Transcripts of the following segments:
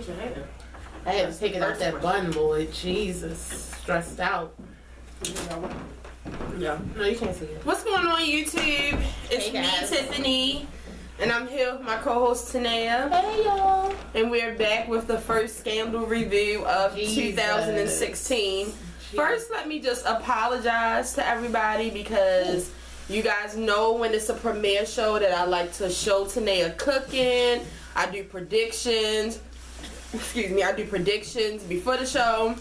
your hair? I had to take it out that bun, Lord. Jesus. Stressed out. Yeah. No, you can't see it. What's going on, YouTube? It's Hey, me, guys. Tiffany, and I'm here with my co-host, Tanea. Hey, y'all. And we're back with the first scandal review of Jesus. 2016. First, let me just apologize to everybody because you guys know when it's a premiere show that I like to show Tanea cooking. I do predictions. Excuse me, I do predictions before the show.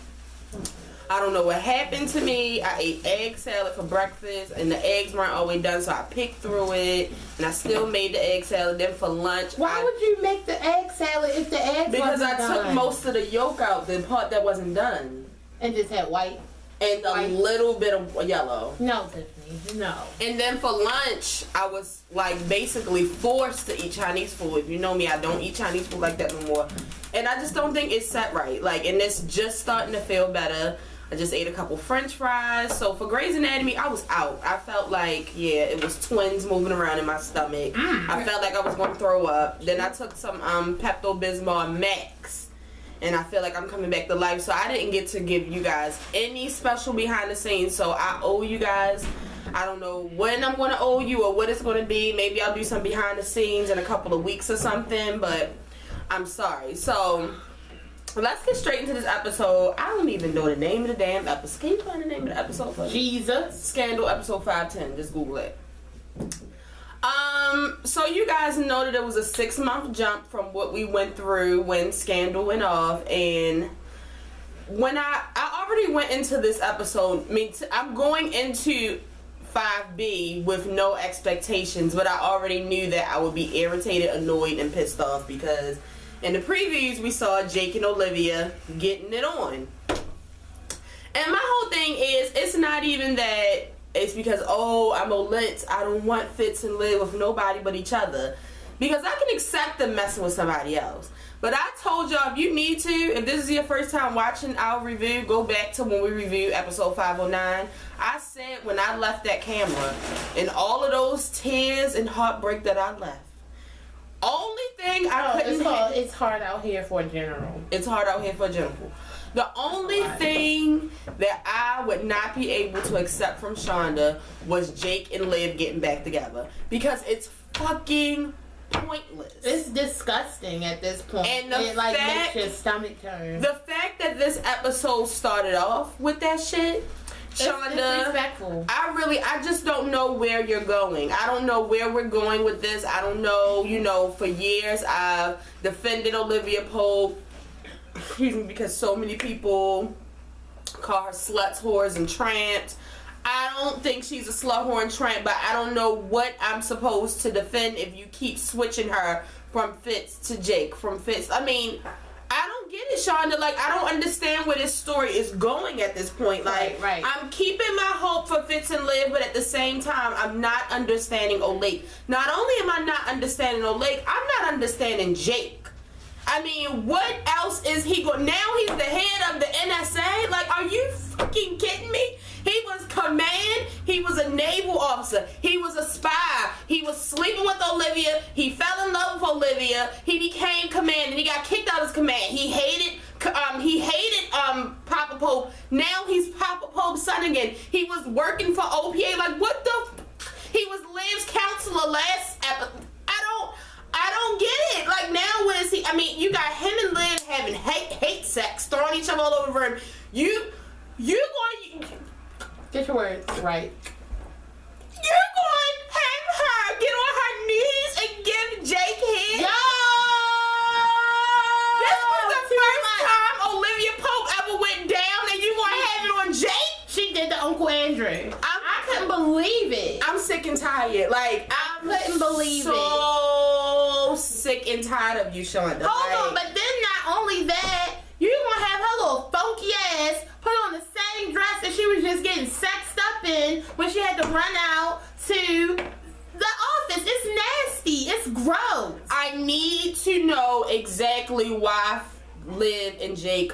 I don't know what happened to me. I ate egg salad for breakfast and the eggs weren't all the way done, so I picked through it and I still made the egg salad. Then for lunch, Why would you make the egg salad if the eggs because wasn't I done? took most of the yolk out, the part that wasn't done. And just had white? And a little bit of yellow. No, Tiffany, no. And then for lunch, I was like basically forced to eat Chinese food. If you know me, I don't eat Chinese food like that no more. And I just don't think it's set right. Like, and it's just starting to feel better. I just ate a couple French fries. So for Grey's Anatomy, I was out. I felt like, yeah, it was twins moving around in my stomach. I felt like I was going to throw up. Then I took some Pepto-Bismol Max. And I feel like I'm coming back to life. So I didn't get to give you guys any special behind the scenes. So I owe you guys. I don't know when I'm going to owe you or what it's going to be. Maybe I'll do some behind the scenes in a couple of weeks or something. But I'm sorry. So let's get straight into this episode. I don't even know the name of the damn episode. Can you find the name of the episode for me? Jesus. Scandal episode 510. Just Google it. So you guys know that it was a 6-month jump from what we went through when Scandal went off, and when I already went into this episode, I'm going into 5B with no expectations, but I already knew that I would be irritated, annoyed, and pissed off because in the previews we saw Jake and Olivia getting it on. And my whole thing is, it's not even that it's because, oh, I'm Olitz, I don't want Fitz and Liv with nobody but each other. Because I can accept them messing with somebody else. But I told y'all, if you need to, if this is your first time watching our review, go back to when we reviewed episode 509. I said when I left that camera, and all of those tears and heartbreak that I left, only thing I couldn't... It's hard out here for a general. It's hard out here for a general. The only thing that I would not be able to accept from Shonda was Jake and Liv getting back together. Because it's fucking pointless. It's disgusting at this point. And it makes your stomach turn. The fact that this episode started off with that shit, Shonda, it's disrespectful. I just don't know where you're going. I don't know where we're going with this. I don't know, you know, for years I've defended Olivia Pope. Excuse me, because so many people call her sluts, whores, and tramps. I don't think she's a slut, whore, and tramp, but I don't know what I'm supposed to defend if you keep switching her from Fitz to Jake, from Fitz. I mean, I don't get it, Shonda. Like, I don't understand where this story is going at this point. Like, right. I'm keeping my hope for Fitz and Liv, but at the same time, I'm not understanding Olake. Not only am I not understanding Olake, I'm not understanding Jake. I mean, what else is he going? Now he's the head of the NSA? Like, are you fucking kidding me? He was command. He was a naval officer. He was a spy. He was sleeping with Olivia. He fell in love with Olivia. He became command, and he got kicked out of his command. He hated Papa Pope. Now he's Papa Pope's son again. He was working for OPA. Like, what the? He was Liv's counselor last episode. I don't get it. Like, now what is he? I mean, you got him and Liv having hate sex, throwing each other all over him. You going... Get your words right. You're going to have her get on her knees and give Jake head? Yo! This was the first time Olivia Pope ever went down and you going to have it on Jake? She did to Uncle Andrew. I couldn't believe it. I'm sick and tired. Like, I couldn't believe it. So sick and tired of you, Shonda. Hold on, but then not only that, you gonna have her little funky ass put on the same dress that she was just getting sexed up in when she had to run out to the office. It's nasty. It's gross. I need to know exactly why Liv and Jake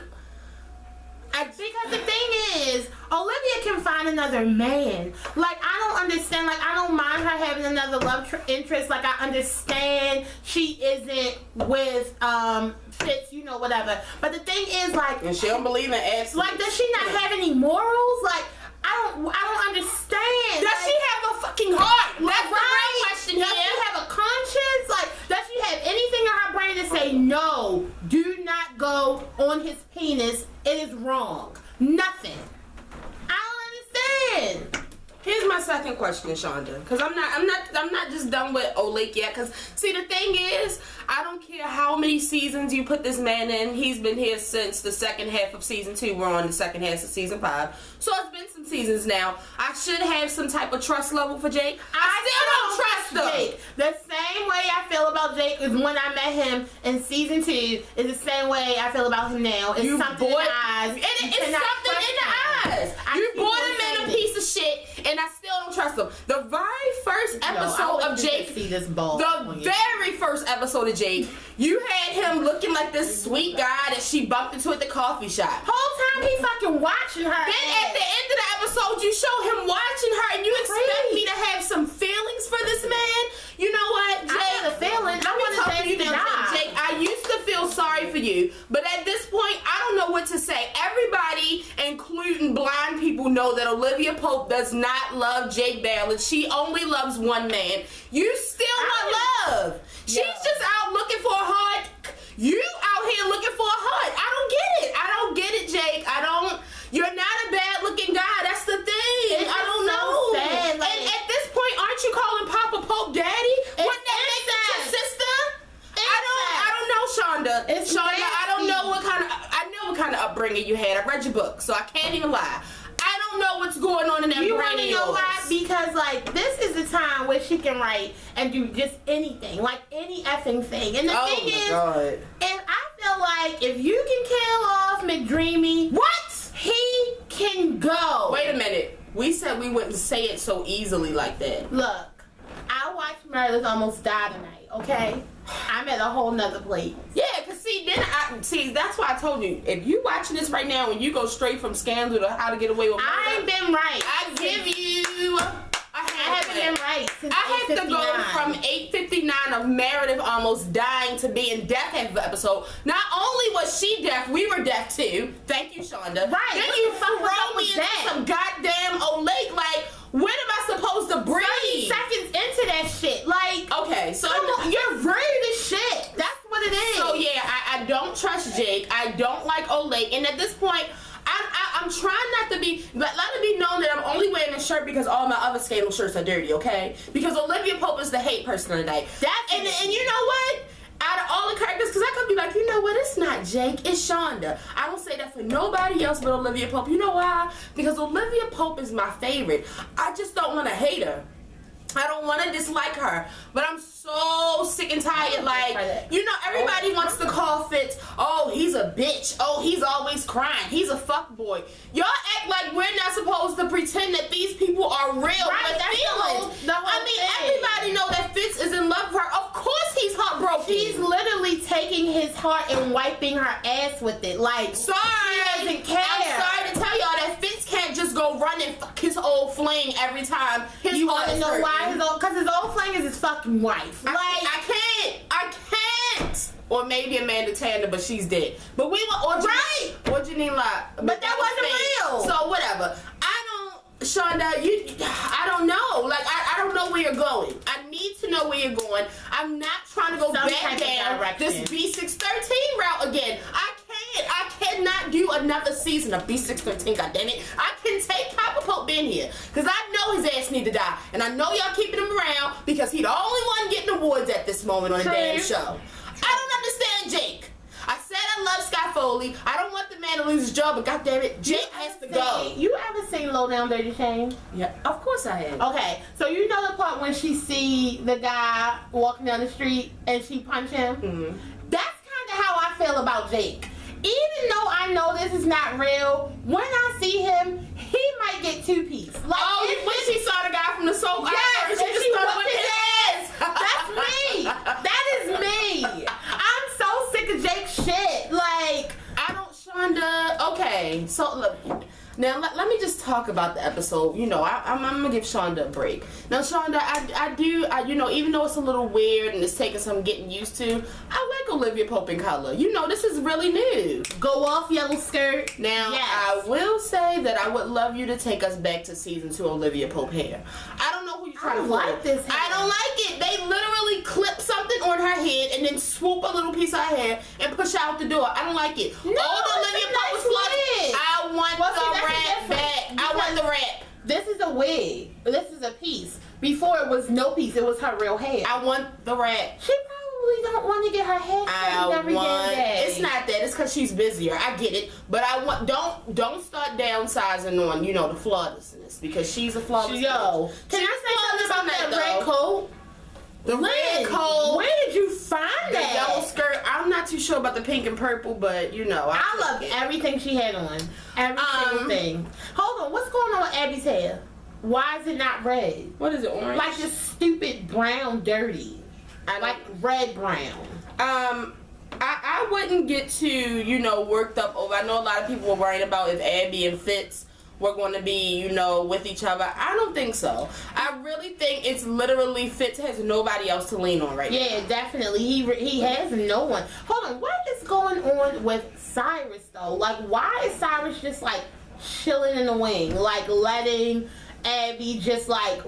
Because the thing is, Olivia can find another man. Like, I don't understand. Like, I don't mind her having another love interest. Like, I understand she isn't with Fitz, you know, whatever. But the thing is, like, and she don't believe in ass. Like, does she not have any morals? Like, I don't understand. Does she have a fucking heart? That's the real question here. Does she have a conscience? Like, does she have anything in her brain to say, no, do not go on his penis, it is wrong? Nothing. I don't understand. Here's my second question, Shonda, because I'm not just done with Olake yet. Because see, the thing is, I don't care how many seasons you put this man in. He's been here since the second half of season 2. We're on the second half of season 5, so it's been some seasons now. I should have some type of trust level for Jake. I still don't trust Jake. The same way I feel about Jake is when I met him in season 2 is the same way I feel about him now. It's something in the eyes. It's something in the eyes. You bought him in a piece of shit, and I still don't trust him. The very first episode of Jake, very first episode of Jake, you had him looking like this sweet guy that she bumped into at the coffee shop. Whole time he fucking watching her. Then at the end of the episode, you show him watching her, and you expect me to have some feelings for this man? You know what, Jake? I had a feeling. I want to say you Jake, I used to feel sorry for you, but at this point, I don't know what to say. Everybody, including blind people, know that Olivia Pope does not love Jake Ballard. She only loves one man. You still want love. She's just out looking for a heart. You out here looking for a heart. I don't get it. I don't get it, Jake. You're not a bad looking guy. That's the thing. I don't know. Sad, like, and at this point, aren't you calling Papa Pope Daddy? Wouldn't that make it your sister? I don't know, Shonda. Shonda, I don't know I know what kind of upbringing you had. I read your book, so I can't even lie. I don't know what's going on in that brain. You want to know why? Because, like, this is the time where she can write and do just anything, like any effing thing. And the thing is, if I feel like if you can kill off McDreamy, he can go. Wait a minute. We said we wouldn't say it so easily like that. Look, I watched Murders Almost Die tonight, okay? I'm at a whole nother place. Yeah, because that's why I told you, if you watching this right now and you go straight from Scandal to How to Get Away with Murder, I ain't been right. I give you I haven't been right since I have to go from 8:59 of Meredith almost dying to being deaf half of the episode. Not only was she deaf, we were deaf too. Thank you, Shonda. Right. Then you throw me into some goddamn Olake. Like, when am I supposed to breathe? 30 seconds into that shit. Like, okay, so you're rude as shit. That's what it is. So yeah, I don't trust Jake. I don't like Olake. And at this point, I'm trying not to be, let it be known that I'm only wearing this shirt because all my other Scandal shirts are dirty, okay? Because Olivia Pope is the hate person of the day. And you know what? Out of all the characters, because I could be like, you know what? It's not Jake, it's Shonda. I don't say that for nobody else but Olivia Pope. You know why? Because Olivia Pope is my favorite. I just don't want to hate her. I don't want to dislike her, but I'm so sick and tired. Like, you know, everybody wants to call Fitz, oh, he's a bitch. Oh, he's always crying. He's a fuckboy. Y'all act like we're not supposed to pretend that these people are real with feelings. Everybody know that Fitz is in love with her. Of course he's heartbroken. She's literally taking his heart and wiping her ass with it. Like, sorry. She doesn't care. I'm sorry to tell y'all that Fitz can't just go run and fuck his old fling every time his you heart want to know why? Because his old fling is his fucking wife. I can't. Or maybe Amanda Tanner, but she's dead. But we were, or Janine Locke. But that wasn't real. So whatever. Shonda, I don't know. Like, I don't know where you're going. I need to know where you're going. I'm not trying to go back down this B613 route again. I cannot do another season of B613, goddammit. I can take Papa Pope in here, because I know his ass need to die. And I know y'all keeping him around, because he the only one getting awards at this moment on the damn show. I don't understand Jake. I said I love Scott Foley. I don't want the man to lose his job, but goddammit, Jake has to go. You ever seen Low Down Dirty Shame? Yeah, of course I have. Okay, so you know the part when she see the guy walking down the street and she punch him? Mm-hmm. That's kind of how I feel about Jake. Even though I know this is not real, when I see him, he might get two-piece. Like, when she saw the guy from the soap, yes, and she just whipped his ass. That's me. That is me. I'm so sick of Jake's shit. Like, Shonda, okay, so talk about the episode. You know, I'm gonna give Shonda a break. Now, Shonda, I you know, even though it's a little weird and it's taking some getting used to, I like Olivia Pope in color. You know, this is really new. Go off, yellow skirt. Now, yes. I will say that I would love you to take us back to season 2 Olivia Pope hair. I don't know who you're trying to fool. I like this hair. I don't like it. They literally clip something on her head and then swoop a little piece of her hair and push her out the door. I don't like it. No, all the Olivia Pope was flooded. I want the wrap back. I want the wrap. This is a wig. This is a piece. Before it was no piece. It was her real hair. I want the wrap. She probably don't want to get her hair straightened every day. It's not that. It's because she's busier. I get it. But I want don't start downsizing on, you know, the flawlessness, because she's a flawless. Yo, can I say something about that red coat? The red coat. Where did you find the that? yellow skirt. I'm not too sure about the pink and purple, but you know, I love everything she had on. Every single thing. Hold on, what's going on with Abby's hair? Why is it not red? What is it? Orange? Like this stupid brown, dirty. Like red brown. I wouldn't get too, you know, worked up over. I know a lot of people were worried about if Abby and Fitz were going to be, you know, with each other. I don't think so. I really think it's literally Fitz has nobody else to lean on right now. Yeah, definitely. He has no one. Hold on, what is going on with Cyrus though? Like, why is Cyrus just like chilling in the wing, like letting Abby just like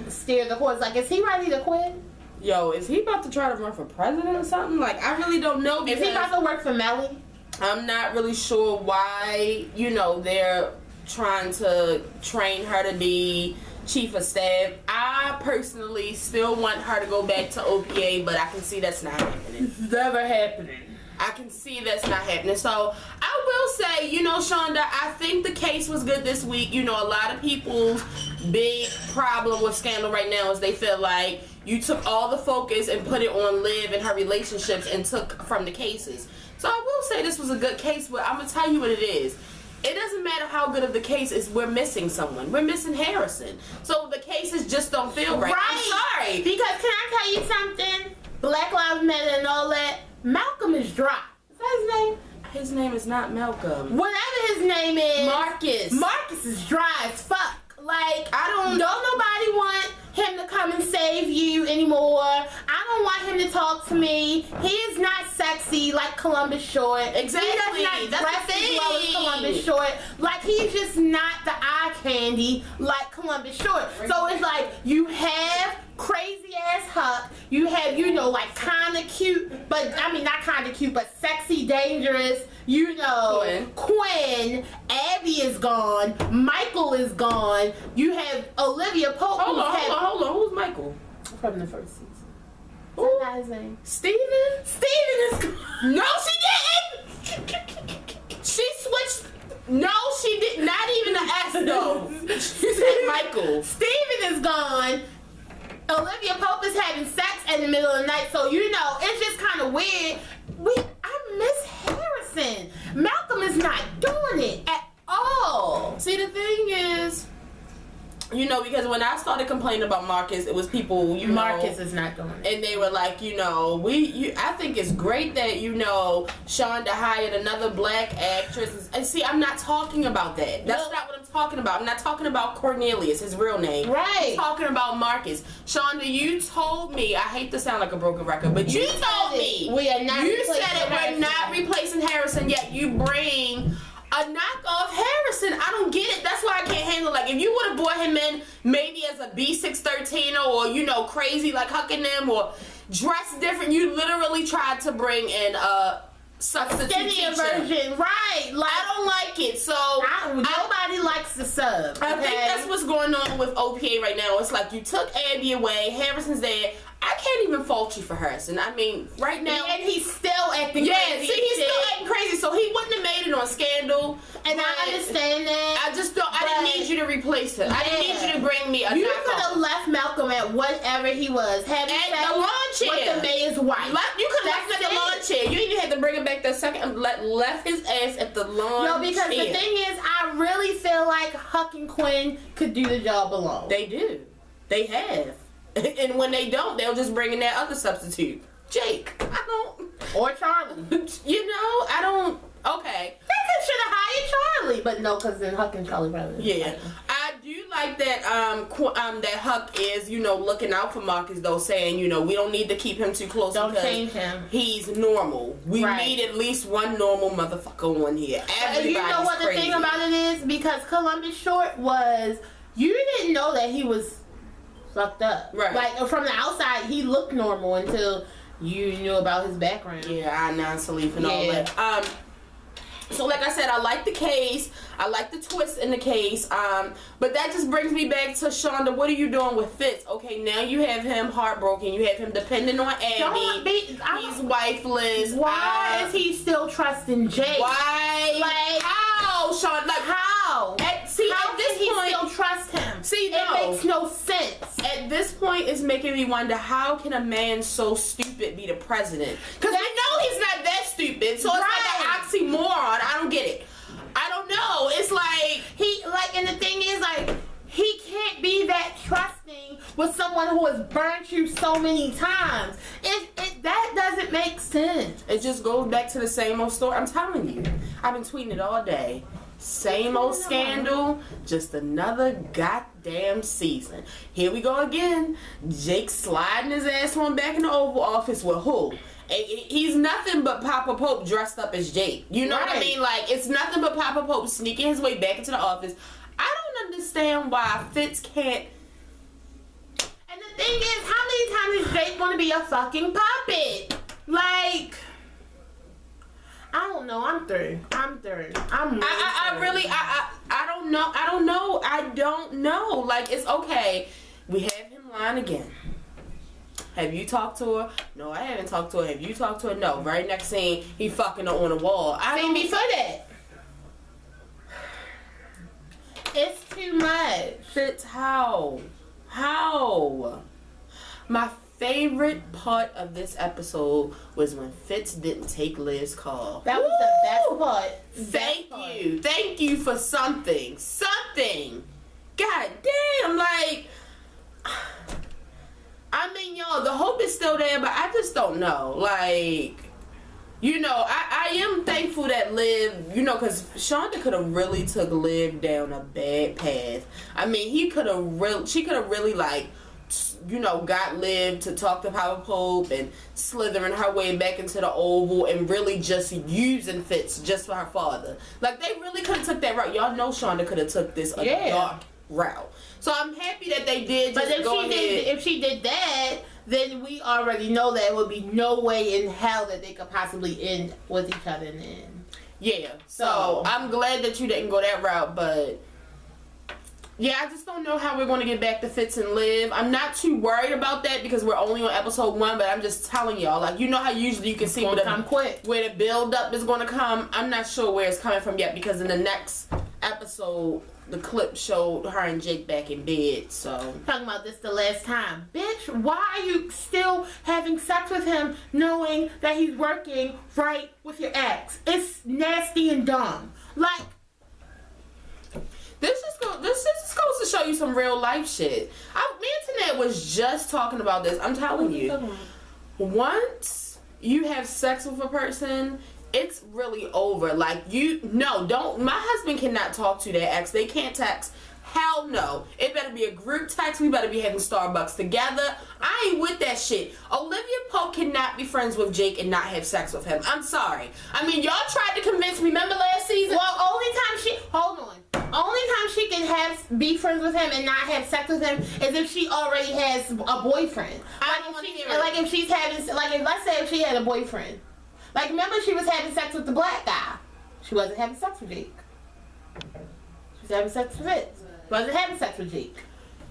steer the course? Like, is he ready to quit? Yo, is he about to try to run for president or something? Like, I really don't know. Is he about to work for Melly? I'm not really sure why, you know, they're trying to train her to be chief of staff. I personally still want her to go back to OPA, but I can see that's not happening. It's never happening. I can see that's not happening. So I will say, you know, Shonda, I think the case was good this week. You know, a lot of people's big problem with Scandal right now is they feel like you took all the focus and put it on Liv and her relationships and took from the cases. So I will say this was a good case, but I'm going to tell you what it is. It doesn't matter how good of the case is, we're missing someone. We're missing Harrison. So the cases just don't feel right. I'm sorry. Because can I tell you something? Black Lives Matter and all that, Malcolm is dry. Is that his name? His name is not Malcolm. Whatever his name is. Marcus. Marcus is dry as fuck. Like, don't nobody want him to come and save you anymore. I don't want him to talk to me. He is not sexy like Columbus Short. Exactly. He does not dress as well as Columbus Short. Like, he's just not the eye candy like Columbus Short. So it's like, you have crazy ass Huck. You have, you know, like kind of cute, but I mean not kind of cute, but sexy, dangerous. You know, Quinn. Abby is gone. Michael is gone. You have Olivia Pope. Hold on. Who's Michael? From the first season. Who? Is that his name? Steven? Steven is gone. No, she didn't. She switched. No, she did not. Even an S though. She said Michael. Steven is gone. Olivia Pope is having sex in the middle of the night, so you know it's just kind of weird. I miss Harrison. Malcolm is not doing it at all. See, the thing is, you know, because when I started complaining about Marcus, it was people, you know, Marcus is not doing it, and they were like, you know, I think it's great that, you know, Shonda hired another black actress. And see, I'm not talking about that. That's not what I'm talking about. I'm not talking about Cornelius, his real name. Right. I'm talking about Marcus. Shonda, you told me, I hate to sound like a broken record, but you told me we are not. You said that we're not replacing Harrison, yet you bring a knockoff Harrison. I don't get it. That's why I can't handle it. Like, if you would have brought him in maybe as a B613 or, you know, crazy like hucking them or dressed different, you literally tried to bring in a substitute teacher version, right? Like, I don't like it. So nobody likes the sub. I think that's what's going on with OPA right now. It's like you took Abby away, Harrison's there. I can't even fault you for Harrison. I mean, right now, and he's still acting crazy. Yeah, see, he's still acting crazy. So he wouldn't have made it on Scandal. And I understand that. I just don't. I didn't need you to replace him. I didn't need you to bring me a. You could have left Malcolm at whatever he was. At the lawn chair. With the mayor's wife. You could have left him at the lawn chair. You even had to bring him back the second. Left his ass at the lawn chair. No, because the thing is, I really feel like Huck and Quinn could do the job alone. They do. They have. And when they don't, they'll just bring in that other substitute. Jake. I don't. Or Charlie. You know, I don't. Okay. They could should have hired Charlie, but no, because then Huck and Charlie brothers. Yeah, I do like that. That Huck is, looking out for Marcus though, saying, we don't need to keep him too close. Don't change him. He's normal. We need at least one normal motherfucker on here. And you know what the thing about it is, because Columbus Short was, you didn't know that he was fucked up. Right. Like from the outside, he looked normal until you knew about his background. Yeah, non-sleep and all that. So like I said, I like the case. I like the twist in the case. But that just brings me back to Shonda. What are you doing with Fitz? Okay, now you have him heartbroken. You have him depending on Abby. He's wifeless. Why is he still trusting Jake? Why? Like how, Shonda? Like how? At this point, still trust him? See, it makes no sense. At this point, it's making me wonder, how can a man so stupid be the president? Because we know he's not that stupid. So it's like an oxymoron. I don't get it. I don't know. It's like and the thing is, like, he can't be that trusting with someone who has burnt you so many times. That doesn't make sense. It just goes back to the same old story. I'm telling you, I've been tweeting it all day. Same old scandal, just another goddamn season. Here we go again. Jake sliding his ass on back in the Oval Office with who? He's nothing but Papa Pope dressed up as Jake. You know what I mean? Like, it's nothing but Papa Pope sneaking his way back into the office. I don't understand why Fitz can't. And the thing is, how many times is Jake going to be a fucking puppet? Like, I don't know. I'm through. I don't know. Like, it's okay. We have him lying again. Have you talked to her? No, I haven't talked to her. Have you talked to her? No. Right next scene, he fucking her on the wall. Before that. It's too much. Fitz, how? My favorite part of this episode was when Fitz didn't take Liv's call. That was the best part. Thank you for something. God damn, like, I mean, y'all, the hope is still there, but I just don't know. Like, I am thankful that Liv, because Shonda could have really took Liv down a bad path. I mean, she could have really, like, got Liv to talk to Papa Pope and slithering her way back into the Oval and really just using Fitz just for her father. Like, they really could have took that route. Y'all know Shonda could have took this dark route. So I'm happy that they did. But if she did that, then we already know that it would be no way in hell that they could possibly end with each other then. Yeah. So I'm glad that you didn't go that route, but yeah, I just don't know how we're going to get back to Fitz and Liv. I'm not too worried about that because we're only on episode 1, but I'm just telling y'all, like, you know how usually you can see where the build up is going to come. I'm not sure where it's coming from yet because in the next episode, the clip showed her and Jake back in bed, so. Talking about this the last time. Bitch, why are you still having sex with him knowing that he's working right with your ex? It's nasty and dumb. Like, this just goes to show you some real life shit. Me and Tanette was just talking about this. I'm telling you. Once you have sex with a person, it's really over. Like, my husband cannot talk to their ex. They can't text. Hell no. It better be a group text. We better be having Starbucks together. I ain't with that shit. Olivia Pope cannot be friends with Jake and not have sex with him. I'm sorry. I mean, y'all tried to convince me. Remember last season? Well, only time she can be friends with him and not have sex with him is if she already has a boyfriend. If she's having, let's say if she had a boyfriend. Like, remember she was having sex with the black guy. She wasn't having sex with Jake. She was having sex with Fitz. Wasn't having sex with Jake.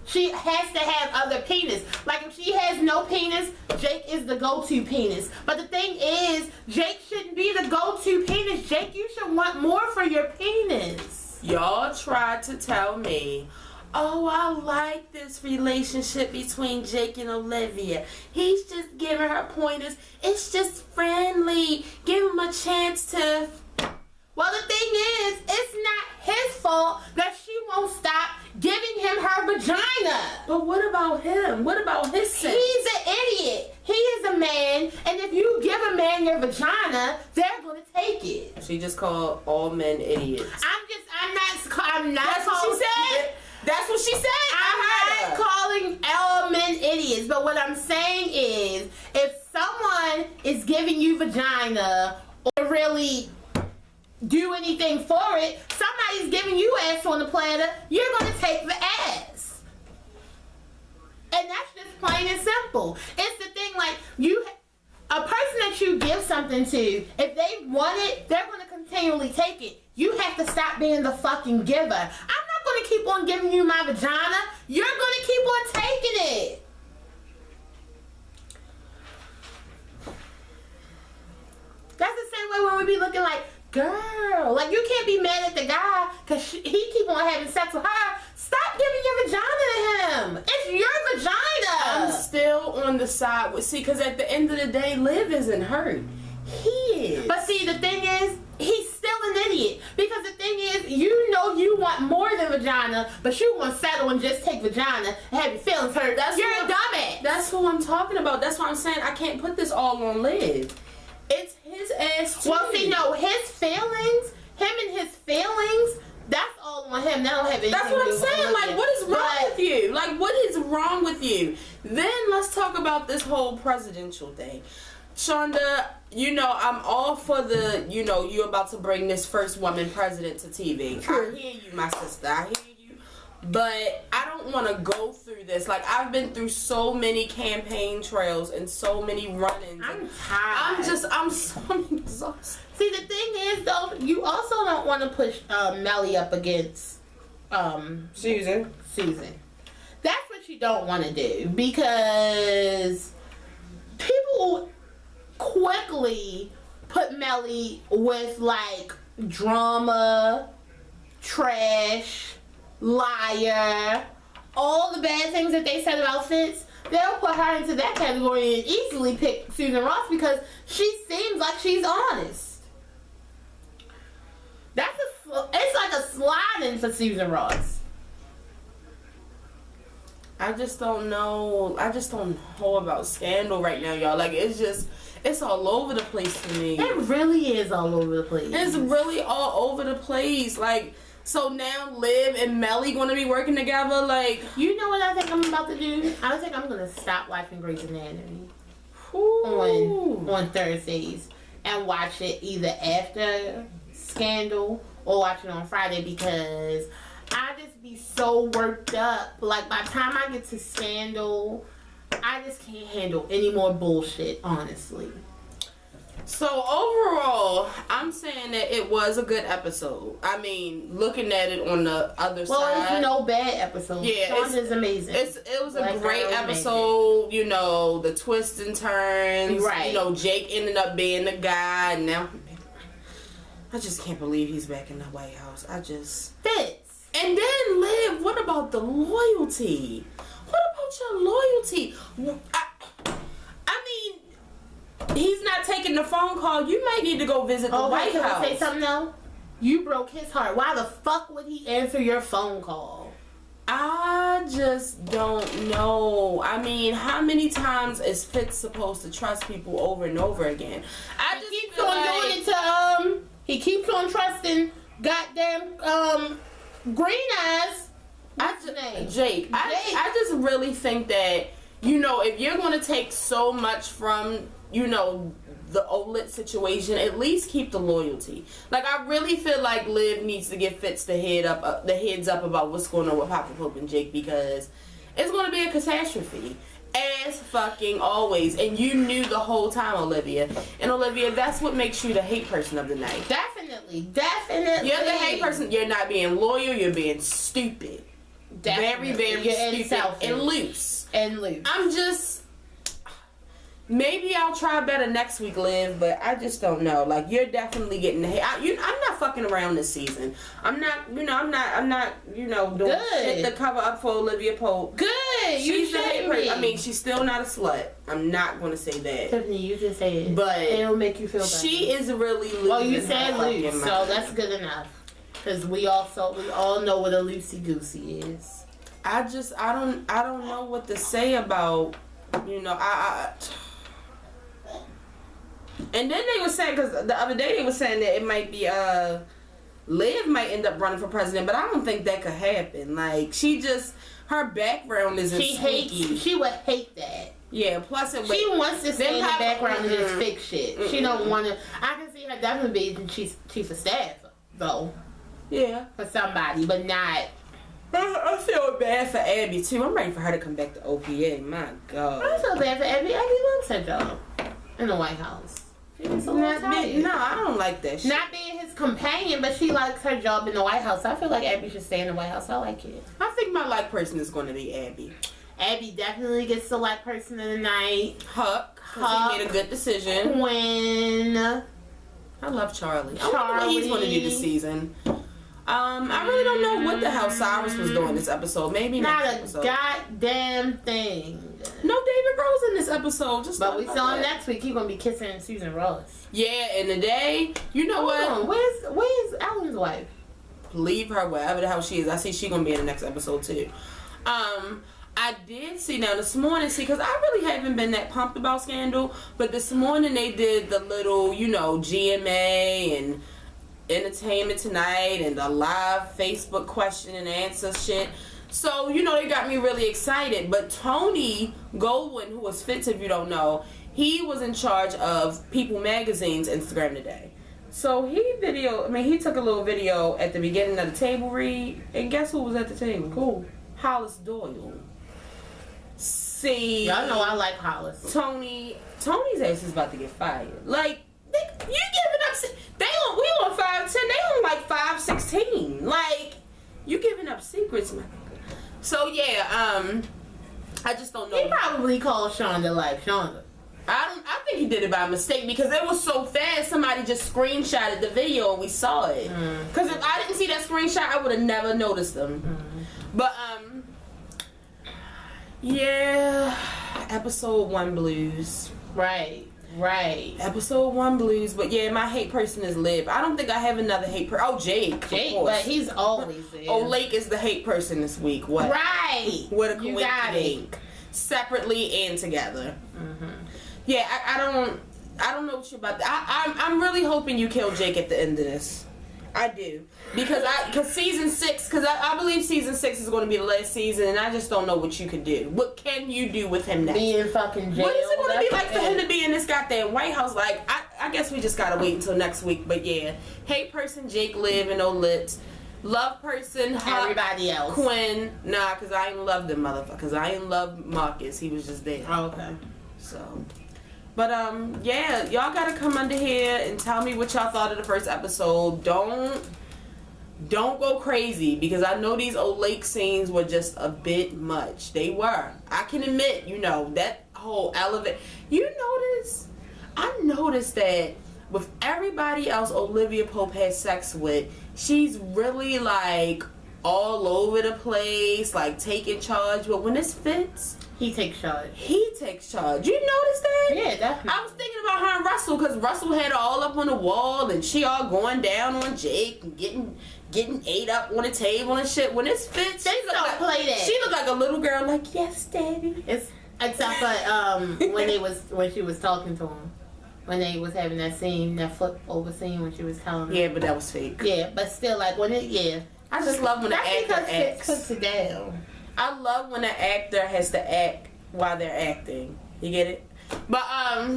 She has to have other penis. Like, if she has no penis, Jake is the go-to penis. But the thing is, Jake shouldn't be the go-to penis. Jake, you should want more for your penis. Y'all tried to tell me, oh, I like this relationship between Jake and Olivia. He's just giving her pointers. It's just friendly. Give him a chance to... Well, the thing is, it's not his fault that she won't stop giving him her vagina. But what about him? What about his sex? He's an idiot. He is a man, and if you give a man your vagina, they're gonna take it. She just called all men idiots. I'm not That's calling, what she said. That's what she said. I'm not calling all men idiots, but what I'm saying is, if someone is giving you vagina or really do anything for it, somebody's giving you ass on the platter, you're gonna take the ass. And that's just plain and simple. It's the thing, like, a person that you give something to, if they want it, they're gonna continually take it. You have to stop being the fucking giver. I'm not gonna keep on giving you my vagina. You're gonna keep on taking it. That's the same way when we be looking like, girl, like, you can't be mad at the guy because he keep on having sex with her. Stop giving your vagina to him. It's your vagina. I'm still on the side with, see, because at the end of the day, Liv isn't hurt. He is. But see, the thing is, he's still an idiot. Because the thing is, you know you want more than vagina, but you want to settle and just take vagina and have your feelings hurt. You're a dumbass. That's who I'm talking about. That's why I'm saying I can't put this all on Liv. It's his ass too. Well, see, no, his feelings, him and his feelings, that's all on him. That don't have anything That's what to I'm do saying. with Like, what is wrong with you? Like, what is wrong with you? Then let's talk about this whole presidential thing. Shonda, you know, I'm all for the, you know, you're about to bring this first woman president to TV. Sure. I hear you, my sister. I hear you. But I don't want to go through this. Like, I've been through so many campaign trails and so many run-ins. I'm tired. I'm so exhausted. See, the thing is, though, you also don't want to push Melly up against Susan. That's what you don't want to do, because people quickly put Melly with, like, drama, trash, liar, all the bad things that they said about Fitz. They'll put her into that category and easily pick Susan Ross because she seems like she's honest. It's like a sliding for Susan Ross. I just don't know. I just don't know about Scandal right now, y'all. Like, it's all over the place to me. It really is all over the place. It's really all over the place. Like, so now Liv and Melly gonna be working together. Like, you know what I think I'm about to do? I think I'm gonna stop watching Grey's Anatomy on Thursdays and watch it either after Scandal or watch it on Friday, because I just be so worked up. Like, by the time I get to Scandal, I just can't handle any more bullshit, honestly. so overall, I'm saying that it was a good episode. I mean, looking at it on the other side. Well, it's no bad episode. Yeah, Shonda's amazing. It was a Like, great episode. You know, the twists and turns. Right. You know, Jake ended up being the guy, and now I just can't believe he's back in the White House. Fitz. And then Liv, what about the loyalty? What about your loyalty? I mean, he's not taking the phone call. You might need to go visit the White can House. I say something though? You broke his heart. Why the fuck would he answer your phone call? I just don't know. I mean, how many times is Fitz supposed to trust people over and over again? He keeps on doing it to he keeps on trusting goddamn Green Eyes. What's his name? Jake. I just really think that, you know, if you're going to take so much from, you know, the OLED situation, at least keep the loyalty. Like, I really feel like Liv needs to give Fitz the heads up about what's going on with Papa Pope and Jake, because it's going to be a catastrophe. As fucking always. And you knew the whole time, Olivia. And Olivia, that's what makes you the hate person of the night. Definitely. You're the hate person. You're not being loyal. You're being stupid. Definitely. Very stupid selfish. and loose. And I'm just... Maybe I'll try better next week, Liv, but I just don't know. Like, you're definitely getting the hate. I'm not fucking around this season. I'm not, doing Good. shit to cover up for Olivia Pope. Good. She's the hate person. I mean, she's still not a slut. I'm not going to say that. Tiffany, you can say it. But it'll make you feel better. She is really losing. Well, you said her loose, fucking so mind. that's good enough. Because we all know what a loosey goosey is. I don't know what to say about, you know, and then they were saying, because the other day they were saying that it might be Liv might end up running for president, but I don't think that could happen. Like, her background isn't sneaky. She would hate that. Yeah, plus she wants to stay in the background and just fix shit. She don't want to. I can see her definitely being chief of staff, though. Yeah. For somebody, but not. I feel bad for Abby, too. I'm ready for her to come back to OPA. My God. I feel bad for Abby. Abby loves her job in the White House. No, I don't like that shit. Not being his companion, but she likes her job in the White House. I feel like Abby should stay in the White House. I like it. I think my like person is going to be Abby. Abby definitely gets the like person of the night. Huck. He made a good decision. Quinn. I love Charlie. I wonder what he's going to do this season. I really don't know what the hell Cyrus was doing this episode. Maybe not next episode. Goddamn thing. No David Rose in this episode. But we saw him next week. He's gonna be kissing Susan Ross. Yeah, and today, you know what? Where's Alan's wife? Leave her wherever the hell she is. I see she gonna be in the next episode too. I did see now this morning, because I really haven't been that pumped about Scandal, but this morning they did the little, you know, GMA and Entertainment Tonight and the live Facebook question and answer shit. So, you know, they got me really excited. But Tony Goldwyn, who was Fitz, if you don't know, he was in charge of People Magazine's Instagram today. So he took a little video at the beginning of the table read, and guess who was at the table? Cool. Hollis Doyle. See, y'all know I like Hollis. Tony's ass is about to get fired. Like, you giving up? We on 5'10", they on like 5'16". Like, you giving up secrets, man. So yeah, I just don't know. He probably called Shonda like Shonda. I think he did it by mistake, because it was so fast. Somebody just screenshotted the video and we saw it. Because if I didn't see that screenshot, I would have never noticed them. But yeah, episode 1 blues. Right. Episode 1 blues. But yeah, my hate person is Liv. I don't think I have another hate person. Oh, Jake, but he's always there. Oh, Lake is the hate person this week. What? Right. What a coincidence. Separately and together. Yeah, I don't know what you're about. I'm really hoping you kill Jake at the end of this. I do, because season 6, because I believe season 6 is going to be the last season, and I just don't know what you can do. What can you do with him next? Be in fucking jail. What is it going to be like for him to be in this goddamn White House? Like, I guess we just gotta wait until next week. But yeah, hate person Jake, Liv, and Olit. Love person Huck, everybody else. Quinn, nah, because I ain't love them motherfuckers. I ain't love Marcus. He was just there. Oh, okay. So. But yeah, y'all gotta come under here and tell me what y'all thought of the first episode. Don't go crazy, because I know these old lake scenes were just a bit much. They were. I can admit, you know, that whole elevate. I noticed that with everybody else Olivia Pope had sex with, she's really like all over the place, like taking charge. But when it's Fitz, he takes charge. You noticed that? Yeah, definitely. I was thinking about her and Russell, because Russell had her all up on the wall, and she all going down on Jake and getting ate up on the table and shit. When it's Fitz, they don't play that. She looked like a little girl, like, yes, daddy. Except for when she was talking to him. When they was having that scene, that flip over scene when she was telling him. Yeah, but that was fake. Yeah, but still, like, I just love when the actor acts. Puts it down. I love when an actor has to act while they're acting. You get it? But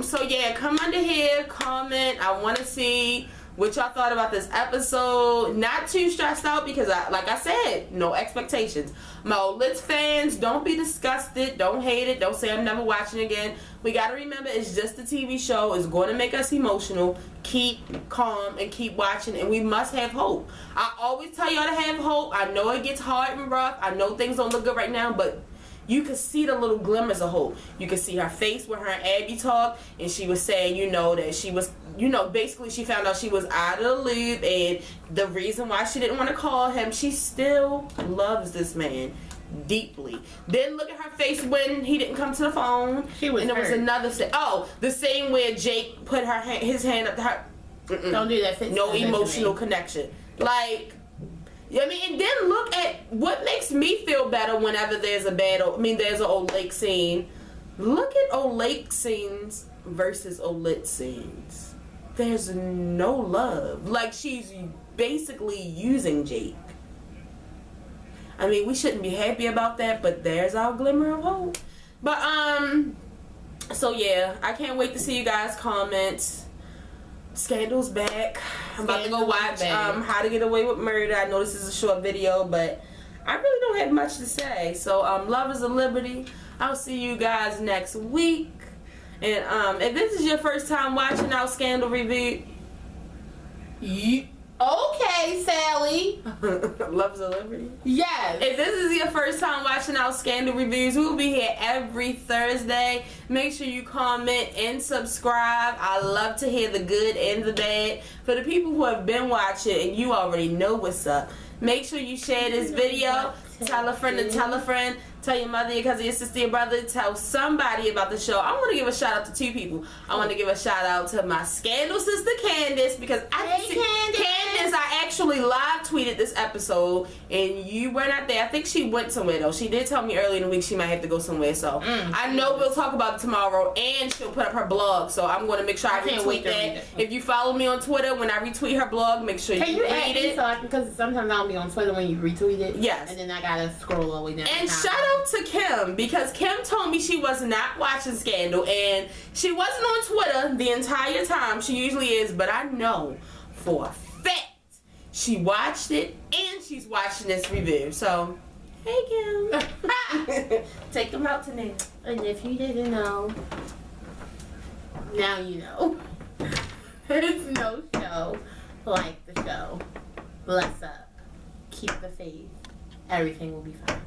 so yeah, come under here, comment. I want to see what y'all thought about this episode. Not too stressed out, because like I said, no expectations. My Olits fans, don't be disgusted, don't hate it, don't say I'm never watching again. We gotta remember, it's just a TV show. It's going to make us emotional. Keep calm and keep watching, and we must have hope. I always tell y'all to have hope. I know it gets hard and rough. I know things don't look good right now, but you could see the little glimmers of hope. You could see her face when her and Abby talked, and she was saying, you know, that she was, you know, basically she found out she was out of the loop, and the reason why she didn't want to call him, she still loves this man deeply. Then look at her face when he didn't come to the phone. She was and there hurt. was another the same where Jake put his hand up to her. Don't do that. No emotional connection. Like, I mean, and then look at what makes me feel better whenever there's there's an old lake scene. Look at old lake scenes versus old lit scenes. There's no love. Like, she's basically using Jake. I mean, we shouldn't be happy about that, but there's our glimmer of hope. But, so yeah, I can't wait to see you guys' comments. Scandal's back. I'm about to go watch How to Get Away with Murder. I know this is a short video, but I really don't have much to say. So, love is a liberty. I'll see you guys next week. And if this is your first time watching our Scandal review, okay, Sally. Love is a liberty. Yes. If this is your first time watching our Scandal reviews, we will be here every Thursday. Make sure you comment and subscribe. I love to hear the good and the bad. For the people who have been watching and you already know what's up, make sure you share this video. Tell a friend to tell a friend. Tell your mother, your cousin, your sister, your brother. Tell somebody about the show. I want to give a shout out to two people. I want to give a shout out to my Scandal sister Candace, because Candace, I actually live tweeted this episode and you were not there. I think she went somewhere though. She did tell me early in the week she might have to go somewhere. So I know we'll talk about it tomorrow, and she'll put up her blog. So I'm going to make sure I retweet that. If you follow me on Twitter, when I retweet her blog, make sure you read it. Because sometimes I'll be on Twitter when you retweet it. Yes. And then I gotta scroll all the way down. And shout out to Kim, because Kim told me she was not watching Scandal, and she wasn't on Twitter the entire time. She usually is, but I know for a fact she watched it and she's watching this review. So, hey Kim. Take them out tonight. And if you didn't know, now you know. There's no show like the show. Bless up. Keep the faith. Everything will be fine.